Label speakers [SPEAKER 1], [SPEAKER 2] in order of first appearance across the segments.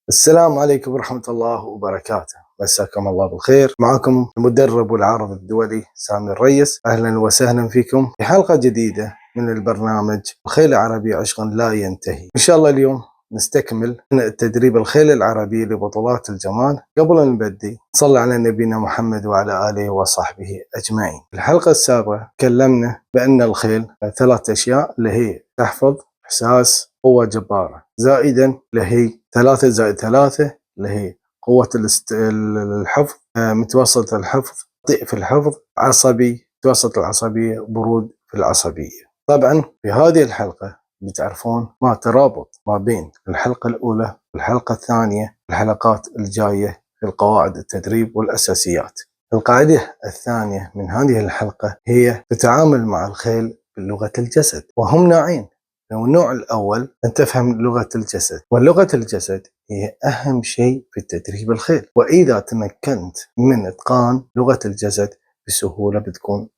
[SPEAKER 1] السلام عليكم ورحمة الله وبركاته. مساكم الله بالخير. معكم المدرب والعارض الدولي سامي الريس. أهلا وسهلا فيكم في حلقة جديدة من البرنامج الخيل العربي عشق لا ينتهي. إن شاء الله اليوم نستكمل تدريب الخيل العربي لبطولات الجمال. قبل أن نبدي صلى على نبينا محمد وعلى آله وصحبه أجمعين. في الحلقة السابقة تكلمنا بأن الخيل ثلاث أشياء اللي هي تحفظ، إحساس، قوة جبارة، زائدا اللي هي 3 زائد 3 اللي هي قوة الحفظ، متوسط الحفظ، بطيء في الحفظ، عصبي، متوسط العصبية، برود في العصبية. طبعا في هذه الحلقة بتعرفون ما ترابط ما بين الحلقة الأولى والحلقة الثانية، الحلقات الجاية في القواعد التدريب والأساسيات. القاعدة الثانية من هذه الحلقة هي تتعامل مع الخيل بلغة الجسد، وهم نوعين. النوع الأول أن تفهم لغة الجسد، ولغة الجسد هي أهم شيء في التدريب الخيل، وإذا تمكنت من إتقان لغة الجسد بسهولة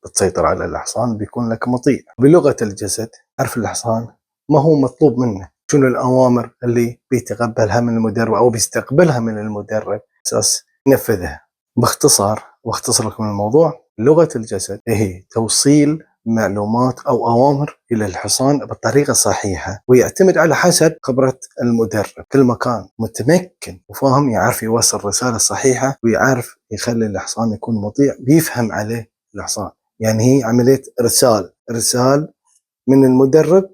[SPEAKER 1] بتسيطر على الحصان، بيكون لك مطيع. بلغة الجسد عرف الحصان ما هو مطلوب منه، شنو الأوامر اللي بيتقبلها من المدرب أو بيستقبلها من المدرب أساس ينفذها. باختصار واختصر لكم الموضوع، لغة الجسد هي توصيل معلومات أو أوامر إلى الحصان بالطريقة الصحيحة، ويعتمد على حسب خبرة المدرب. كل ما كان متمكن وفاهم يعرف يوصل الرسالة الصحيحة ويعرف يخلي الحصان يكون مطيع، بيفهم عليه الحصان. يعني هي عملية إرسال من المدرب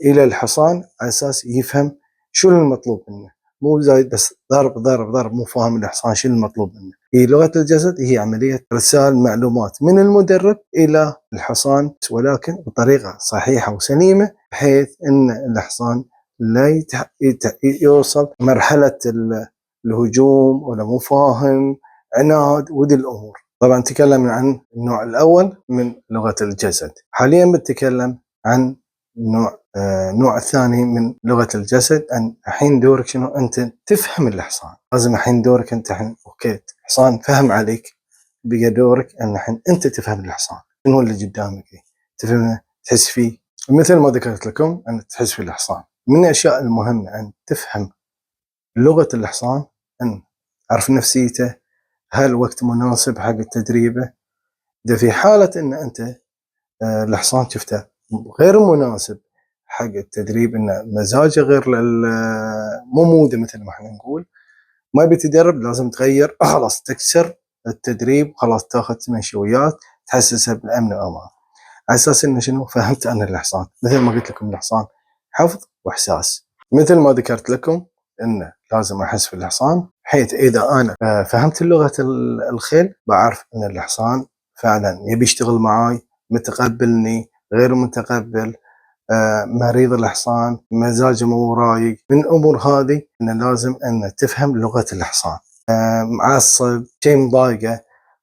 [SPEAKER 1] إلى الحصان على أساس يفهم شو المطلوب منه، مو زايد بس ضرب مو فاهم الحصان شو المطلوب منه. هي لغة الجسد هي عملية إرسال معلومات من المدرب إلى الحصان، ولكن بطريقة صحيحة وسليمة، بحيث أن الحصان لا يوصل مرحلة الهجوم ولا مو فاهم، عناد ودي الأمور. طبعا تكلمنا عن النوع الأول من لغة الجسد، حاليا بتكلم عن النوع الثاني من لغة الجسد. أن الحين دورك شنو؟ أنت تفهم الحصان. لازم الحين دورك أنت الحين أوكي حصان فهم عليك، بقى دورك أن الحين أنت تفهم الحصان، شنو اللي قدامك تفهمه، تحس فيه، مثل ما ذكرت لكم أن تحس في الحصان. من الأشياء المهمة أن تفهم لغة الحصان، أن تعرف نفسيته، هل وقت مناسب حق تدريبه. إذا في حالة أن أنت الحصان شفته غير مناسب حق التدريب، انه مزاجه غير مو موده مثل ما احنا نقول، ما بيتدرب، لازم تغير خلاص، تكسر التدريب، خلاص تاخذ مشويات تحسسه بالامن وامان، على اساس انه شنو فهمت عن الحصان. مثل ما قلت لكم الحصان حفظ واحساس، مثل ما ذكرت لكم انه لازم احس في الحصان، حيث اذا انا فهمت لغه الخيل بعرف ان الحصان فعلا يبي يشتغل معاي، متقبلني، غير متقبل، مريض الحصان، مزاجه مو رايق. من الامور هذه ان لازم ان تفهم لغه الحصان، معصب، شيء مضايقه،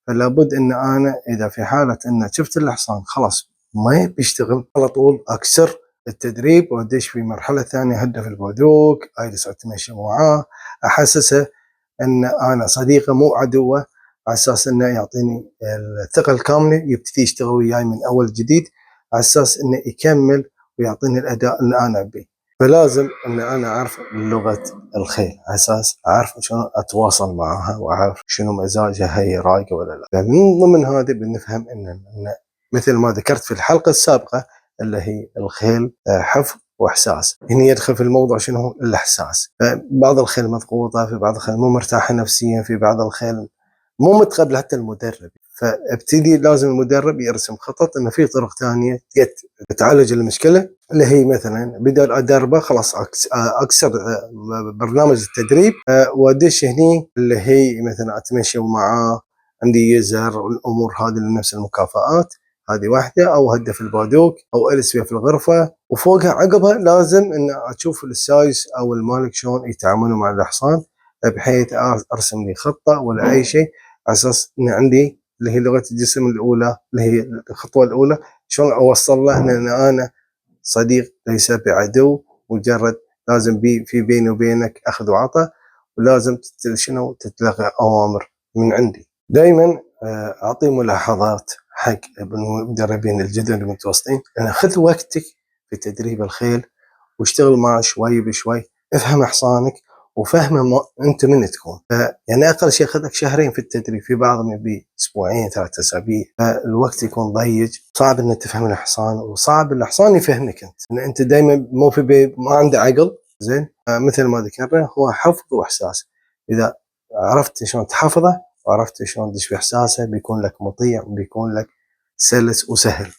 [SPEAKER 1] فلا بد ان انا اذا في حاله ان شفت الحصان خلاص ما بيشتغل، على طول اكسر التدريب وادش في مرحله ثانيه، هدف البودوك، اجلس اتمشى معاه، احسسه ان انا صديقه مو عدوه، على اساس انه يعطيني الثقه الكامله، يبتدي يشتغل وياي من اول جديد، على اساس انه يكمل ويعطيني الاداء اللي انا ابيه. فلازم ان انا اعرف لغه الخيل على اساس اعرف شلون اتواصل معها، واعرف شنو مزاجها، هي رايقه ولا لا. فمن ضمن هذه بنفهم ان مثل ما ذكرت في الحلقه السابقه اللي هي الخيل حفظ واحساس. هنا يدخل في الموضوع شنو الاحساس. بعض الخيل مضغوطه، في بعض الخيل مو مرتاحه نفسيا، في بعض الخيل مو متقبل حتى المدرب، فابتدي لازم المدرب يرسم خطط انه في طرق ثانيه تعالج المشكله، اللي هي مثلا بدل ادربه خلاص اكسر برنامج التدريب، وادش هني اللي هي مثلا اتمشى معاه، عندي يزر والامور هذه لنفس المكافآت، هذه واحده، او هدف البادوك، او الس في الغرفه. وفوقها عقبها لازم ان اشوف السايس او المالك شلون يتعاملوا مع الحصان، بحيث ارسم لي خطه ولا اي شيء، على اساس ان عندي اللي هي لغه الجسم الاولى، اللي هي الخطوه الاولى، شلون اوصل له ان انا صديق ليس بعدو، مجرد لازم في بيني وبينك اخذ وعطاء، ولازم شنو تتلقى اوامر من عندي. دائما اعطي ملاحظات حق المدربين الجدد المتوسطين، ان خذ وقتك في تدريب الخيل، واشتغل معه شوي بشوي، افهم حصانك، وفهمه انت من تكون. يعني اقل شيء اخذك شهرين في التدريب، في بعضهم يبي اسبوعين 3 اسابيع، فالوقت يكون ضيق، صعب ان تفهم الحصان وصعب الحصان يفهمك انت، لان انت دائما مو في ما عنده عقل زين. مثل ما ذكرنا هو حفظ واحساس، اذا عرفت شلون تحفظه وعرفت شلون تدش في احساسه بيكون لك مطيع وبيكون لك سلس وسهل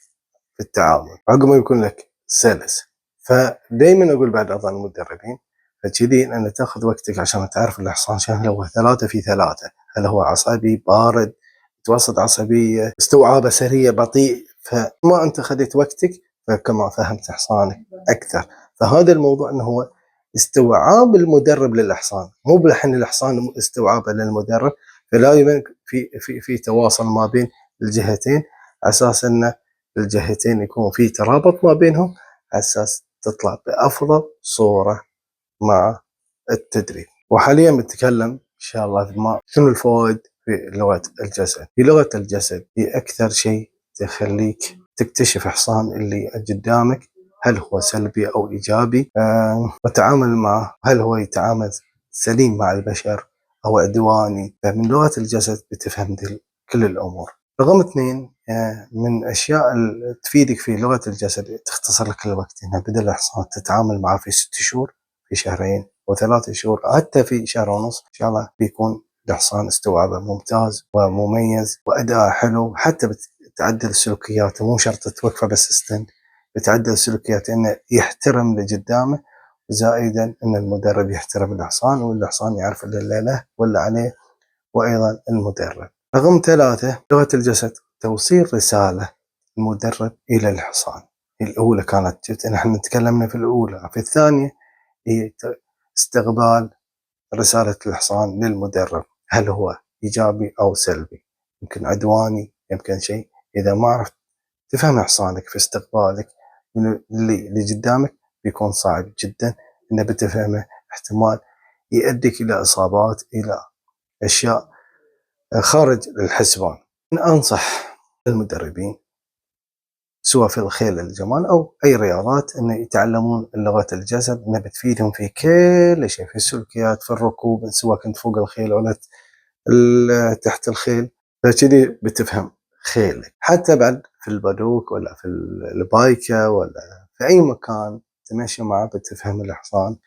[SPEAKER 1] في التعامل، عقب ما يكون لك سلس. فدائما اقول بعد اظن المدربين فكذي ان تاخذ وقتك عشان تعرف الحصان شلون هو 3 في 3، هل هو عصبي، بارد، متوسط عصبيه، استوعابه سريع، بطيء. فما انت خذيت وقتك فكما فهمت حصانك اكثر. فهذا الموضوع انه هو استوعاب المدرب للحصان، مو بالحين الحصان استوعابه للمدرب. فلا في تواصل ما بين الجهتين، على اساس ان الجهتين يكون في ترابط ما بينهم، على اساس تطلع بافضل صوره مع التدريب. وحاليا بنتكلم ان شاء الله شنو الفوائد في لغه الجسد. في لغه الجسد هي اكثر شيء تخليك تكتشف حصان اللي قدامك هل هو سلبي او ايجابي، وتعامل معه، هل هو يتعامل سليم مع البشر او عدواني. فمن لغه الجسد بتفهم كل الامور. رقم 2 من الاشياء اللي تفيدك في لغه الجسد، تختصر لك الوقت. هنا بدل الحصان تتعامل معه في 6 شهور، في شهرين و3 شهور، حتى في شهر ونص ان شاء الله بيكون الحصان استوعابه ممتاز ومميز واداء حلو. حتى بتعدل سلوكياته، مو شرط توقفه بس ستند، بتعدل سلوكياته انه يحترم اللي قدامه، زائدا ان المدرب يحترم الحصان والحصان يعرف اللي له واللي عليه، وايضا المدرب. رقم 3 لغه الجسد، توصيل رساله المدرب الى الحصان. الاولى كانت نحن تكلمنا في الاولى. في الثانيه هي استقبال رسالة الحصان للمدرب، هل هو إيجابي أو سلبي، يمكن عدواني، يمكن شيء. إذا ما عرفت تفهم حصانك في استقبالك من اللي قدامك بيكون صعب جدا إنه بتفهمه، احتمال يؤديك إلى إصابات، إلى أشياء خارج الحسبان. أنصح المدربين سواء في الخيل الجمال او اي رياضات انه يتعلمون لغه الجسد، انها بتفيدهم في كل شيء، في السلوكيات، في الركوب، سواء كنت فوق الخيل ولا تحت الخيل، فكذي بتفهم خيلك. حتى بعد في البادوك ولا في البايكه ولا في اي مكان تمشي معه بتفهم الحصان.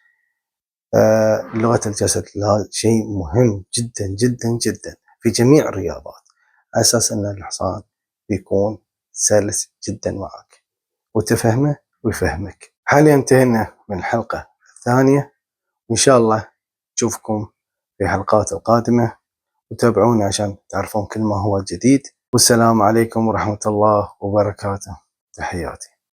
[SPEAKER 1] لغه الجسد هذا شيء مهم جدا جدا جدا في جميع الرياضات، على اساس ان الحصان يكون سلس جدا معك وتفهمه ويفهمك. حاليا انتهينا من الحلقة الثانية، وإن شاء الله نشوفكم في حلقات القادمة، وتابعوني عشان تعرفون كل ما هو جديد. والسلام عليكم ورحمة الله وبركاته. تحياتي.